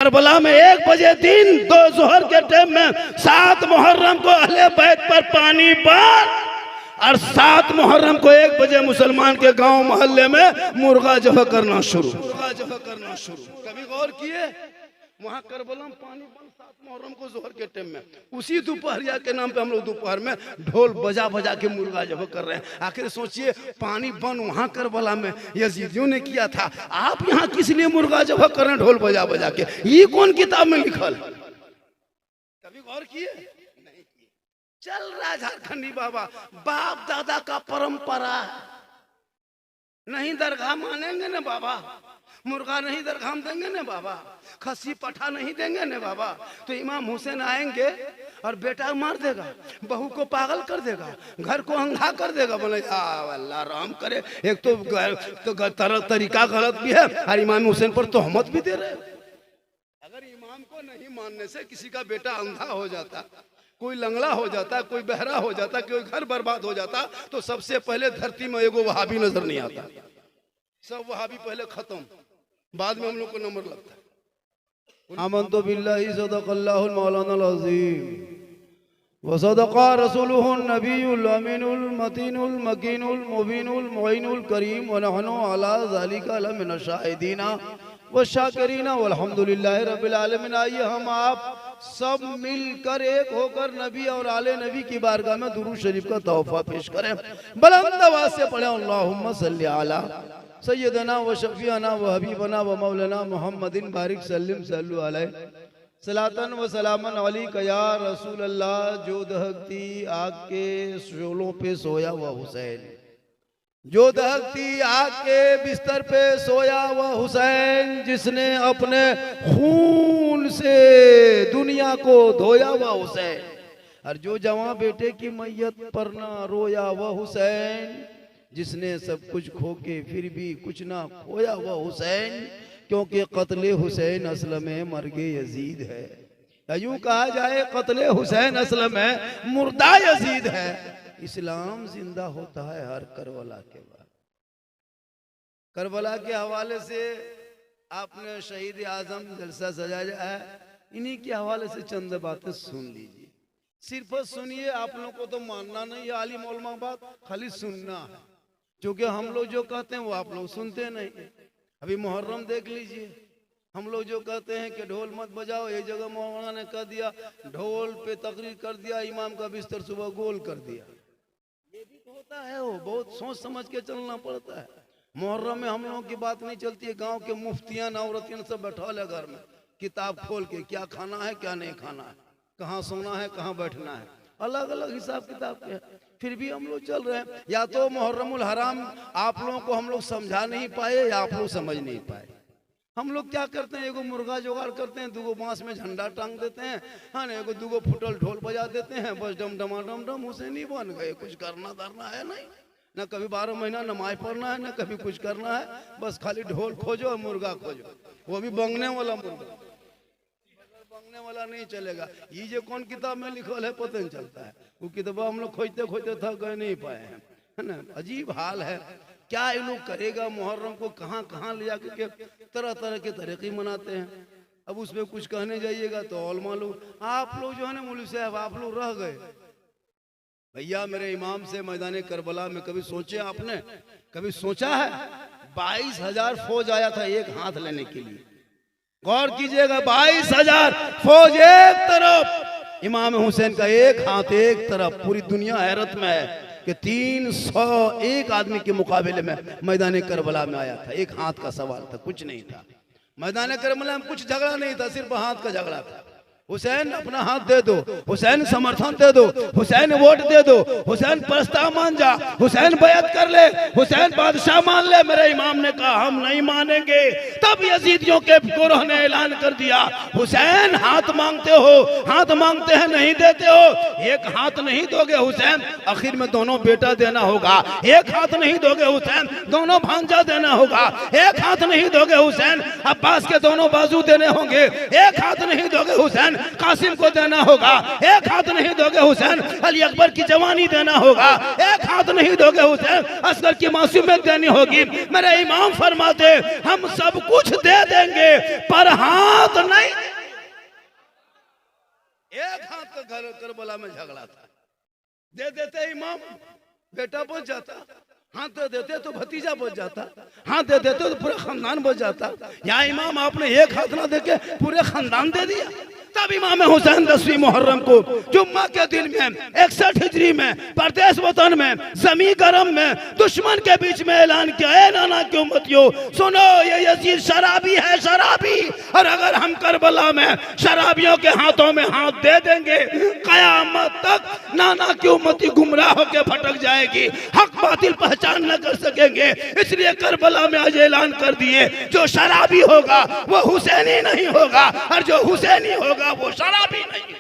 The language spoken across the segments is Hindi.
करबला में 1 बजे दिन 2 जोहर के टाइम में 7 मुहर्रम को अहले बैत पर पानी बंद, और 7 मुहर्रम को 1 बजे मुसलमान के गांव मोहल्ले में मुर्गा जब करना शुरू। कभी गौर किए वहां करबला में पानी बंद 7 मुहर्रम को जोहर के टाइम में, उसी दोपहरिया के नाम पे हम लोग दोपहर में ढोल बजा बजा के मुर्गा जब कर रहे हैं। आखिर सोचिए पानी बंद वहां करबला में यजीदियों ने किया था, आप यहाँ किस लिए मुर्गा जब कर रहे हैं ढोल बजा बजा के? ये कौन किताब में लिखल? कभी गौर किए? नहीं किए। चल रहा झारखंडी बाबा, बाप दादा का परंपरा, नहीं दरगाह मानेंगे ना बाबा, मुर्गा नहीं दरगाह देंगे ना बाबा, खस्सी पठा नहीं देंगे ना बाबा, तो इमाम हुसैन आएंगे और बेटा मार देगा, बहू को पागल कर देगा, घर को अंधा कर देगा। बोले अल्लाह राम करे, एक तो तरीका गलत भी है और इमाम हुसैन पर तोहमत भी दे रहे। अगर इमाम को नहीं मानने से किसी का बेटा अंधा हो जाता, कोई लंगड़ा हो जाता, कोई बहरा हो जाता, कोई घर बर्बाद हो जाता, तो सबसे पहले धरती में एगो वहाबी नजर नहीं आता। सब वहाबी पहले खत्म, बाद में हम लोग को नंबर लगता है। आमन्तु बिल्लाहि सदक़ल्लाहुल मौलानाल अज़ीम व सदक़ा रसूलुहुन नबियुल अमीनुल मतीनुल मकीनुल मुबीनुल मुईनुल करीम व नहनु अला ज़ालिका लमिनश शाहिदीना व शाकिरीना वल्हम्दुलिल्लाहि रब्बिल आलमीन। आइए हम आप सब मिलकर एक होकर नबी और आले नबी की बारगाह में दुरूद शरीफ का तोहफा पेश करें। बुलंद आवाज से पढ़ें अल्लाहुम्मा सल्ली अला सैयदना व शफीअना व हबीबना व मौलाना मुहम्मदिन बारिक सल्लिम सल्लु अलैहि सलातन व सलामन अलैका या रसूल अल्लाह। जो दहकती आग के शोलों पे सोया हुआ हुसैन, जो दहकती आग के बिस्तर पे सोया हुआ हुसैन, जिसने अपने खून से दुनिया को धोया हुआ हुसैन, और जो जवां बेटे की मैयत पर ना रोया हुआ हुसैन, जिसने सब कुछ खो के फिर भी कुछ ना खोया हुआ हुसैन, क्योंकि कत्ले हुसैन असल में मर्गे यजीद है। यूं कहा जाए कत्ले हुसैन असल में मुर्दा यजीद है। इस्लाम जिंदा होता है हर करबला के बाद। करबला के हवाले से आपने शहीद आजम जलसा सजाया है, इन्हीं के हवाले से चंद बातें सुन लीजिए। सिर्फ सुनिए, आप लोगों को तो मानना नहीं है आलिम उलमा बात, खाली सुनना है, क्योंकि हम लोग जो कहते हैं वो आप लोग सुनते नहीं। अभी मुहर्रम देख लीजिए, हम लोग जो कहते हैं कि ढोल मत बजाओ, एक जगह मौलाना ने कह दिया ढोल पे तकरीर कर दिया, इमाम का बिस्तर सुबह गोल कर दिया। ये भी तो होता है, वो बहुत सोच समझ के चलना पड़ता है। मुहर्रम में हम लोगों की बात नहीं चलती है, गांव के मुफ्तियां औरतियां सब बैठा ले घर में किताब खोल के, क्या खाना है क्या नहीं खाना है, कहाँ सोना है कहाँ बैठना है, अलग अलग हिसाब किताब के। फिर भी हम लोग चल रहे हैं। या तो मुहर्रमुल हराम आप लोगों को हम लोग समझा नहीं पाए या आप लोग समझ नहीं पाए। हम लोग क्या करते हैं, एगो मुर्गा जुगाड़ करते हैं, 2 बांस में झंडा टांग देते हैं, हाँ ना, एगो 2 फुटल ढोल बजा देते हैं, बस डम डमा डम डम हुसैनी बन गए। कुछ करना धरना है नहीं, ना कभी 12 महीना नमाज पढ़ना है, ना कभी कुछ करना है, बस खाली ढोल खोजो और मुर्गा खोजो, वो भी बंगने वाला मुर्गा, बंगने वाला नहीं चलेगा। ये जो कौन किताब में लिखल है पता नहीं चलता है, वो किताब हम लोग खोजते खोजते थक गए, नहीं पाए हैं, है ना। अजीब हाल है। क्या ये लोग करेगा, मुहर्रम को कहाँ कहाँ ले जाकर के तरह तरह के तरीके मनाते हैं। अब उसमें कुछ कहने जाइएगा तो और मालूम, आप लोग जो है ना मौलवी साहब, आप लोग रह गए भैया। मेरे इमाम से मैदान करबला में कभी सोचे आपने, कभी सोचा है? 22,000 फौज आया था एक हाथ लेने के लिए। गौर कीजिएगा, 22,000 फौज एक तरफ, इमाम हुसैन का एक हाथ एक तरफ। पूरी दुनिया हैरत में है कि 301 आदमी के मुकाबले में मैदान करबला में आया था। एक हाथ का सवाल था, कुछ नहीं था। मैदान करबला में कुछ झगड़ा नहीं था, सिर्फ हाथ का झगड़ा था। हुसैन अपना हाथ दे दो, हुसैन समर्थन दे दो, हुसैन वोट दे दो, हुसैन प्रस्ताव मान जा, हुसैन बैत कर ले, हुसैन बादशाह मान ले। मेरे इमाम ने कहा हम नहीं मानेंगे। तब यजीदियों के गिरोह ने ऐलान कर दिया, हुसैन हाथ मांगते हो, हाथ मांगते हैं नहीं देते हो, एक हाथ नहीं दोगे हुसैन, आखिर में दोनों बेटा देना होगा। एक हाथ नहीं दोगे हुसैन, दोनों भांजा देना होगा। एक हाथ नहीं दोगे हुसैन, अब्बास के दोनों बाजू देने होंगे। एक हाथ नहीं दोगे हुसैन, कासिम को देना होगा, एक हाथ नहीं दोगे हुसैन अली अकबर की जवानी देना होगा, एक हाथ नहीं दोगे हुसैन असगर की मासूमियत देनी होगी। मेरे इमाम फरमाते हम सब कुछ दे देंगे पर हाथ नहीं। एक हाथ का घर करबला में झगड़ा था, दे देते इमाम बेटा बच जाता, हाथ दे देते तो भतीजा बच जाता, हाथ दे देते तो पूरा खानदान बच जाता। यहाँ इमाम आपने एक हाथ ना देके पूरे खानदान दे दिया। तब इमाम हुसैन 10वीं मुहर्रम को जुम्मा के दिन में 61 हिजरी में परदेश वतन में जमी गरम में दुश्मन के बीच में ऐलान किया, ए नाना की उम्मतियों सुनो, ये यजीद शराबी है, शराबी, और अगर हम करबला में शराबियों के हाथों में हाथ दे देंगे कयामत तक नाना की उम्मती गुमराह होकर भटक जाएगी, हक बातिल पहचान न कर सकेंगे। इसलिए करबला में आज ऐलान कर दिए जो शराबी होगा वो हुसैनी नहीं होगा, और जो हुसैनी होगा वो शराबी नहीं।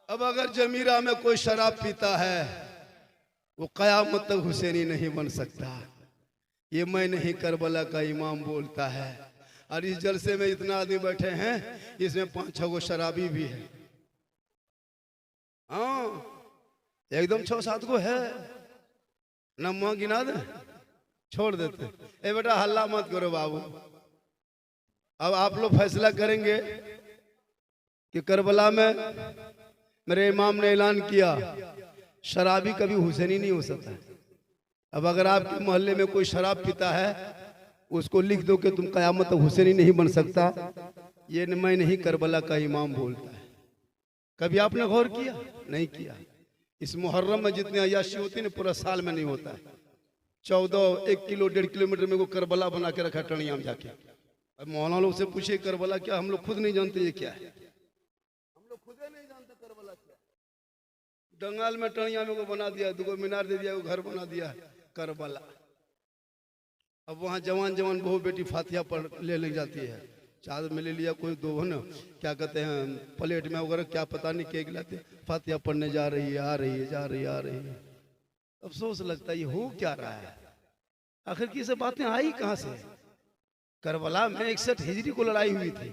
अब अगर जमीरा में कोई शराब पीता है वो कयामत तक हुसैनी नहीं बन सकता। ये मैं नहीं करबला का इमाम बोलता है। और इस जलसे में इतना आदमी बैठे हैं, इसमें 5-6 गो शराबी भी है। हाँ एकदम 6-7 गो है, नम्मा गिना दे छोड़ देते। ए बेटा हल्ला मत करो बाबू, अब आप लोग फैसला करेंगे कि करबला में मेरे इमाम ने ऐलान किया शराबी कभी हुसैनी नहीं हो सकता। अब अगर आपके मोहल्ले में कोई शराब पीता है उसको लिख दो कि तुम कयामत तक हुसैनी नहीं बन सकता। ये मैं नहीं करबला का इमाम बोलता है। कभी आपने गौर किया? नहीं किया। इस मुहर्रम में जितनी अयाशी होती है ना पूरा साल में नहीं होता है। 1 किलो 1.5 किलोमीटर में को करबला बना के रखा टणिया में जाके। अब मौलाना लोग से पूछे करबला क्या, हम लोग खुद नहीं जानते ये क्या है, हम लोग खुद नहीं जानते करबला क्या। दंगाल में टणिया में को बना दिया, 2 मीनार दे दिया, घर बना दिया करबला। अब वहाँ जवान जवान बहू बेटी फातिहा पढ़ ले जाती है, चादर में ले लिया कोई 2 न क्या कहते हैं प्लेट में वगैरह क्या पता नहीं केक लाते, फातिहा पढ़ने जा रही है, आ रही है, जा रही है, आ रही है। अफसोस लगता है ये हो क्या रहा है, आखिर की सब बातें आई कहाँ से। करबला में 61 हिजरी को लड़ाई हुई थी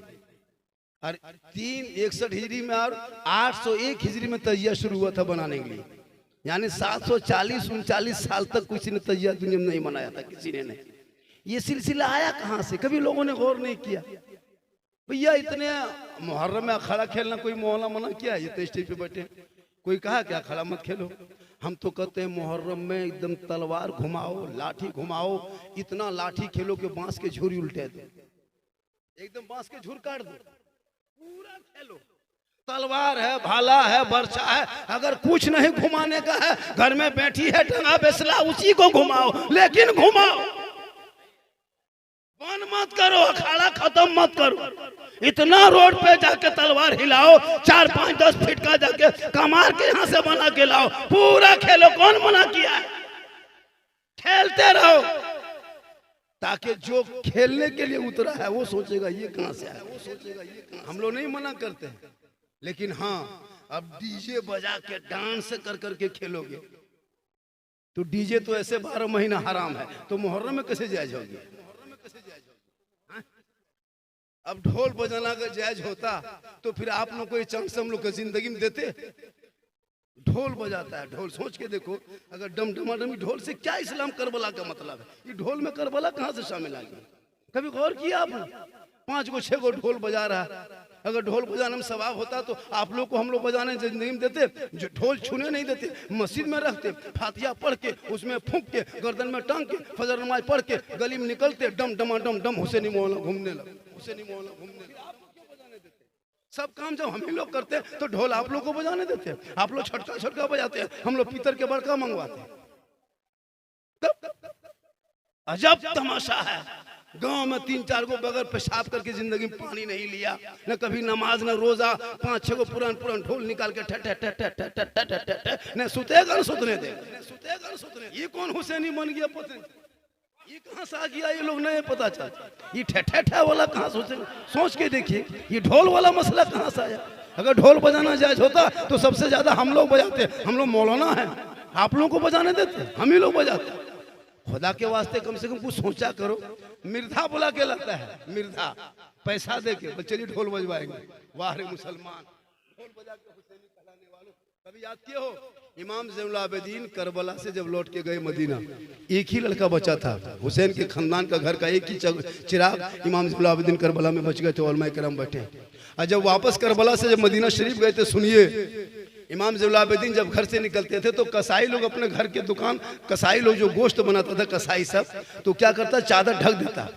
और 61 हिजरी में और 801 हिजरी में तजिया शुरू हुआ था बनाने के लिए। यानी 740-39 साल तक किसी ने तजिया दुनिया में नहीं बनाया था, किसी ने नहीं। ये सिलसिला आया कहाँ से, कभी लोगों ने गौर नहीं किया। भैया इतने मुहर्रम में अखाड़ा खेलना कोई मौला मना किया, ये तो स्टेज पे बैठे कोई कहा कि अखाड़ा मत खेलो। हम तो कहते हैं मुहर्रम में एकदम तलवार घुमाओ, लाठी घुमाओ, इतना लाठी खेलो कि बांस के झुरी उल्टे दो, एकदम बांस के झुर काट दो, पूरा खेलो। तलवार है, भाला है, बर्छा है, अगर कुछ नहीं घुमाने का है, घर में बैठी है टंगा बेसला उसी को घुमाओ, लेकिन घुमाओ, बंद मत करो, अखाड़ा खत्म मत करो। इतना रोड पे जाके तलवार हिलाओ, 4-5-10 फीट का जाके कमार के यहाँ से बना के लाओ, पूरा खेलो। कौन मना किया है? खेलते रहो, ताकि जो खेलने के लिए उतरा है वो सोचेगा ये कहाँ से आया, वो सोचेगा ये कहाँ। हम लोग नहीं मना करते, लेकिन हाँ अब डीजे बजा के डांस कर करके खेलोगे तो डीजे तो ऐसे 12 महीना हराम है, तो मुहर्रम में कैसे जायज होगी? अब ढोल बजाना अगर जायज होता तो फिर आप लोग को ये चांस हम लोग जिंदगी में देते। ढोल बजाता है, ढोल सोच के देखो, अगर डमडमाडमी ढोल से क्या इस्लाम करबला का मतलब है? ये ढोल में करबला कहाँ से शामिल आ गया? कभी गौर किया आपने? 5 गो 6 गो ढोल बजा रहा है। अगर ढोल बजाने में सवाब होता तो आप लोग को हम लोग बजाने जिंदगी में देते? जो ढोल छूने नहीं देते, मस्जिद में रखते, फातिहा पढ़ के उसमें फूंक के गर्दन में टांग के फजर नमाज पढ़ के गली में निकलते, डम डमा डम डम हुसैनी मौला घूमने लगे, हुसैनी मौला घूमने लगे। आप लोग क्यों बजाने देते? सब काम जब हम ही लोग करते तो ढोल आप लोग को बजाने देते? आप लोग छटका छटका बजाते हैं, हम लोग पीतर के बड़का मंगवाते। अजब तमाशा है। गांव में 3-4 गो बगैर पेशाब करके जिंदगी में पानी नहीं लिया, न कभी नमाज न रोजा, 5-6 गो पुरान ढोल निकाल के न सुतेगा न सुतने दे, सुतेगा न सुतने। ये कौन हुसैनी बन गया? पता ये कहाँ से आ गया? ये लोग नहीं पता चलता। ये ठे वाला कहाँ सोच के देखिए, ये ढोल वाला मसला कहाँ से आया? अगर ढोल बजाना जायज होता तो सबसे ज्यादा हम लोग बजाते। हम लोग मौलाना है, आप लोगों को बजाने देते? हम ही लोग बजाते। खुदा के वास्ते कम से कम कुछ सोचा करो। मिर्धा बोला कहलाता है, मिर्धा पैसा दे के चलिए ढोल बजवाएंगे। वाह रे मुसलमान, ढोल बजा के हुसैनी कहलाने वालों, कभी याद किए हो इमाम ज़ैनुल आबिदीन करबला से जब लौट के गए मदीना, एक ही लड़का बचा था हुसैन के खानदान का, घर का एक ही चिराग इमाम ज़ैनुल आबिदीन करबला में बच गए थे। उलमाए किराम बैठे, और जब वापस करबला से जब मदीना शरीफ गए थे, सुनिए इमाम ज़ैनुल आबिदीन जब घर से निकलते थे तो कसाई लोग अपने घर के दुकान, कसाई लोग जो गोश्त बनाता था कसाई सब, तो क्या करता, चादर ढक देता,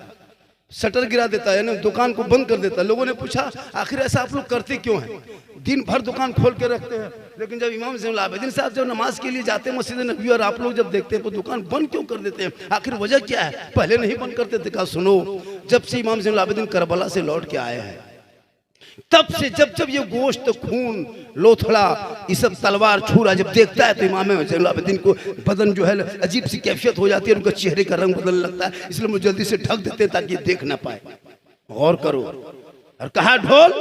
शटर गिरा देता है ना, दुकान को बंद कर देता। लोगों ने पूछा आखिर ऐसा आप लोग करते क्यों हैं, दिन भर दुकान खोल के रखते हैं, लेकिन जब इमाम ज़ैनुल आबिदीन साहब जब नमाज के लिए जाते हैं मस्जिद नबी और आप लोग जब देखते हैं तो दुकान बंद क्यों कर देते हैं, आखिर वजह क्या है, पहले नहीं बंद करते थे। कहा सुनो, जब से इमाम ज़ैनुल आबिदीन करबला से लौट के आए हैं, तब से जब जब ये गोश्त, खून, लोथड़ा, ये सब तलवार, छुरा जब देखता है तो इमाम ज़ैनुल आबिदीन को बदन जो है अजीब सी कैफियत हो जाती है, उनका चेहरे का रंग बदलने लगता है, इसलिए वो जल्दी से ढक देते ताकि देख ना पाए। गौर करो। और कहा ढोल,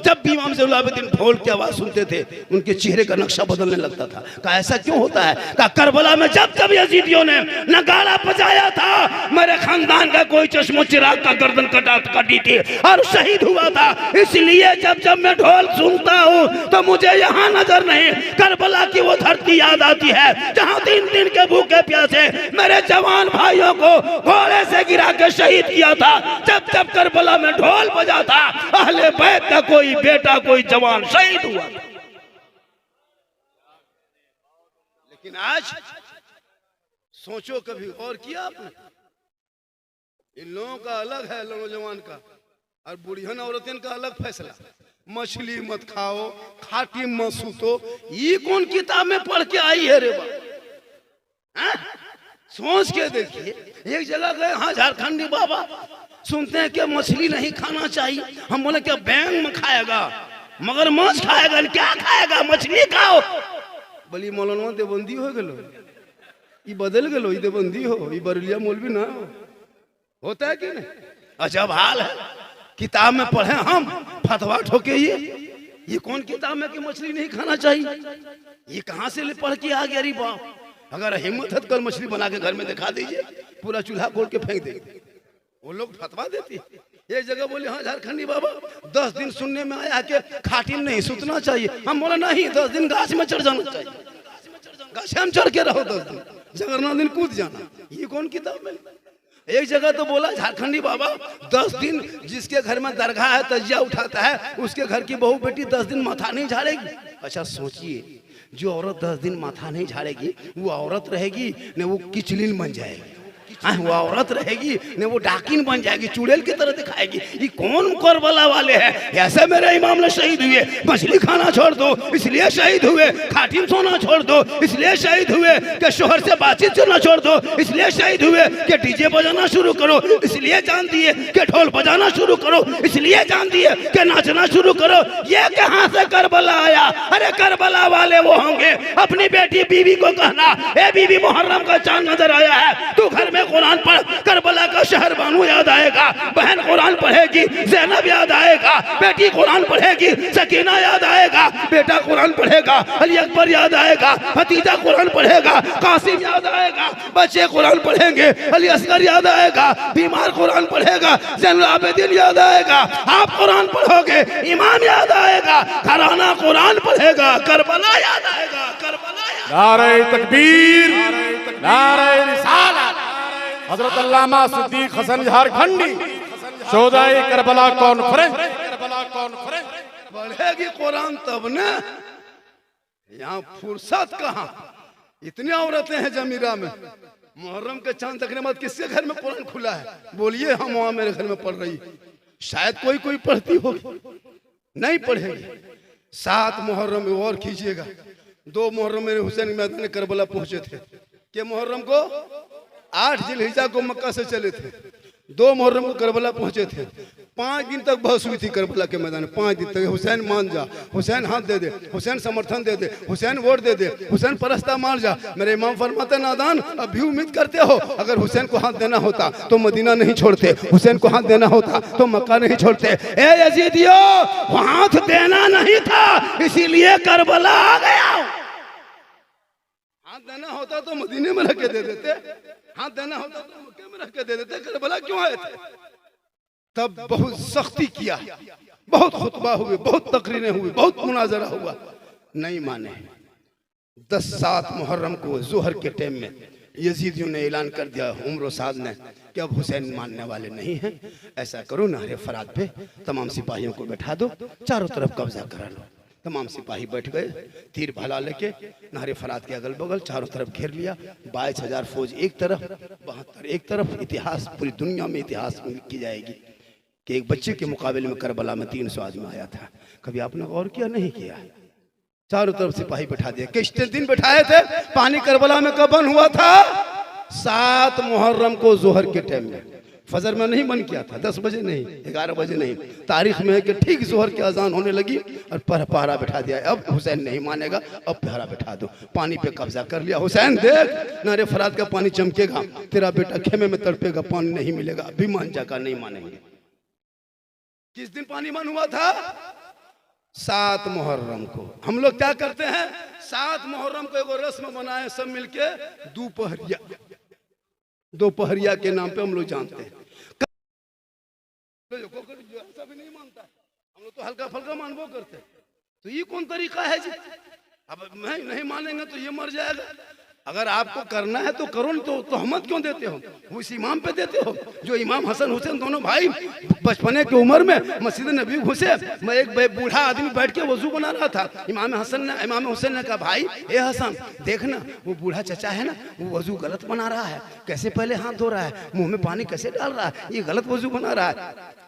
जब भी इमाम ज़ैनुल आबिदीन ढोल की आवाज सुनते थे उनके चेहरे का नक्शा बदलने लगता था। कहा ऐसा क्यों होता है, कहा करबला में जब जब यजीदियों ने नगाड़ा बजाया था, मेरे खानदान का कोई चश्मो चिराग का गर्दन कटी थी और शहीद हुआ था, इसलिए जब जब मैं ढोल सुनता हूँ तो मुझे यहाँ नजर नहीं करबला की वो धरती याद आती है जहाँ 3 दिन के भूखे प्यासे मेरे जवान भाइयों को घोड़े से गिरा के शहीद किया था। जब जब करबला में ढोल बजा था, अहले बैत का कोई बेटा, कोई जवान शहीद हुआ। लेकिन आज सोचो, कभी और किया आपने, इन लोगों का अलग है नौजवान का, और बुढ़ियन औरतन का अलग फैसला। मछली मत खाओ, खाटी मत सूतो, ये कौन किताब में पढ़ के आई है रे बाबा, सोच के देखिए। एक जगह गए, हाँ झारखंडी बाबा, सुनते हैं कि मछली नहीं खाना चाहिए। हम बोले क्या बैंग में खाएगा, मगरमच्छ खाएगा, क्या खाएगा, मछली खाओ। बोली मौलाना देवबंदी हो गलो, ये बदल गलो, ये देवबंदी हो, ये बरलिया मौलवी ना हो, होता है कि नहीं। अजब हाल है, किताब में पढ़े हम, फतवा ठोके ये कौन किताब में कि मछली नहीं खाना चाहिए, ये कहाँ से पढ़ के आ गया। अरे बाप, अगर हिम्मत है तो कल मछली बना के घर में दिखा दीजिए, पूरा चूल्हा खोल के फेंक देंगे। वो लोग फतवा देती है। एक जगह बोले हाँ झारखंडी बाबा, 10 दिन सुनने में आया कि खाटी नहीं सुतना चाहिए। हम बोले नहीं, 10 दिन गाछ में चढ़ जाना चाहिए, गाछ में चढ़ के रहो 10 दिन, जगरना दिन कूद जाना। ये कौन किताब में। एक जगह तो बोला झारखंडी बाबा, 10 दिन जिसके घर में दरगाह है, तजिया उठाता है, उसके घर की बहू बेटी 10 दिन माथा नहीं झाड़ेगी। अच्छा सोचिए, जो औरत 10 दिन माथा नहीं झाड़ेगी वो औरत रहेगी न वो किचलिन बन जाएगी, वो औरत रहेगी न वो डाकिन बन जाएगी, चुड़ैल की तरह दिखाएगी। ये कौन करबला वाले हैं। ऐसे मेरे इमाम ने शहीद हुए, मछली खाना छोड़ दो इसलिए शहीद हुए, खाटिम सोना छोड़ दो इसलिए शहीद हुए, कि शोहर से बातचीत करना छोड़ दो इसलिए शहीद हुए, कि डीजे बजाना शुरू करो इसलिए जान दिए, कि ढोल बजाना शुरू करो इसलिए जान दिए, कि नाचना शुरू करो। ये कहां से करबला आया। अरे करबला वाले वो होंगे, अपनी बेटी बीवी को कहना, ए बीवी मुहर्रम का चांद नजर आया है, तू घर में कुरान पढ़, करबला का शहर बानू याद आएगा, बहन कुरान पढ़ेगी, ज़ैनब याद आएगा, बेटी कुरान पढ़ेगी, सकीना याद आएगा, बेटा कुरान पढ़ेगा, अली अकबर याद आएगा, भतीजा कुरान पढ़ेगा, कासिम याद आएगा, बच्चे कुरान पढ़ेंगे, अली असगर याद आएगा, बीमार कुरान पढ़ेगा, ज़ैनुल आबिदीन याद आएगा, आप कुरान पढ़ोगे, इमाम याद आएगा, घराना कुरान पढ़ेगा, करबला याद आएगा, करबला याद। नारे तकबीर, नारे रिसालत। हजरत अल्लामा सिद्दीक हसन झारखंडी, 14 करबला कॉन्फ्रेंस। पढ़ेगी कुरान तब न, यहाँ फुर्सत कहाँ। इतनी औरतें हैं जमीरा में, मुहर्रम के चांद देखने बाद किसके घर में कुरान खुला है, बोलिए हम वहां मेरे घर में पढ़ रही। शायद कोई पढ़ती हो, नहीं पढ़ेगी। 7 मुहर्रम में और कीजिएगा, 2 मुहर्रम मेरे हुसैन मैदान करबला पहुंचे थे, के मुहर्रम को 8 जिलहिजा को मक्का से चले थे, 2 मुहर्रम को करबला पहुंचे थे। 5 दिन तक बहस हुई थी करबला के मैदान में, 5 दिन तक। हुसैन मान जा, हुसैन हाथ दे दे, हुसैन समर्थन दे दे, हुसैन वोट दे दे, हुसैन परस्ता मार जा। मेरे इमाम फरमाते नादान, अब भी उम्मीद करते हो, अगर हुसैन को हाथ देना होता तो मदीना नहीं छोड़ते, हुसैन को हाथ देना होता तो मक्का नहीं छोड़ते। ए यजीदियो, हाथ देना नहीं था इसीलिए करबला आ गया। हाथ देना होता तो मदीने में रख के दे देते, हाथ देना होता तो मक्के में रख के दे देते, करबला क्यों आए थे। तब बहुत सख्ती किया, बहुत खुतबा हुए, बहुत तकरीरें हुई, बहुत मुनाजरा हुआ, नहीं माने। 10-7 मुहर्रम को जोहर के टाइम में यजीदियों ने ऐलान कर दिया, उमर साद ने, कि अब हुसैन मानने वाले नहीं हैं। ऐसा करो, नारे फरात पे तमाम सिपाहियों को बैठा दो, चारों तरफ कब्जा करा लो। तमाम सिपाही बैठ गए, तीर भाला लेके नारे फरात के अगल बगल चारों तरफ घेर लिया। 22,000 फौज एक तरफ, 72 एक तरफ। इतिहास, पूरी दुनिया में इतिहास में की जाएगी कि एक बच्चे के मुकाबले में करबला में 300 आदमी आया था। कभी आपने गौर किया? नहीं किया। चारों तरफ सिपाही बैठा दिया। कितने दिन बैठाए थे? पानी करबला में कब बंद हुआ था? 7 मुहर्रम को जोहर के टाइम में। फजर में नहीं बंद किया था, 10 बजे नहीं, 11 बजे नहीं। तारीख में है कि ठीक जोहर की अजान होने लगी और पहरा बैठा दिया। अब हुसैन नहीं मानेगा, अब पहरा बैठा दो। पानी पे कब्जा कर लिया। हुसैन देख, नारे फरात का पानी चमकेगा, तेरा बेटा खेमे में तड़पेगा, पानी नहीं मिलेगा। अभी मान जाकर नहीं मानेंगे। किस दिन पानी बंद हुआ था? 7 मुहर्रम को। हम लोग क्या करते हैं? 7 मुहर्रम को एगो रस्म बनाए सब मिलके, दोपहरिया के नाम पे हम लोग जानते हैं। ऐसा भी नहीं मानता, हम लोग तो हल्का फल्का मानबो करते। तो ये कौन तरीका है जी? अब नहीं मानेंगे तो ये मर जाएगा। अगर आपको करना है तो करो, तो तहमत क्यों देते हो? वो इस इमाम पे देते हो जो इमाम हसन हुसैन दोनों भाई बचपने की उम्र में मस्जिद नबी घुसे। मैं एक बूढ़ा आदमी बैठ के वजू बना रहा था। इमाम हुसैन ने कहा, भाई ए हसन देखना, वो बूढ़ा चचा है ना, वो वजू गलत बना रहा है। कैसे पहले हाथ धो रहा है, मुंह में पानी कैसे डाल रहा है, ये गलत वजू बना रहा है।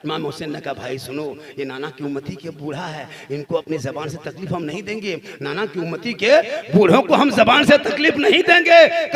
इमाम हुसैन ने कहा, भाई सुनो, ये नाना की उम्मती के बूढ़ा है, इनको अपनी जबान से तकलीफ हम नहीं देंगे। नाना की उम्मती के बूढ़ों को हम जबान से तकलीफ नहीं देंगे।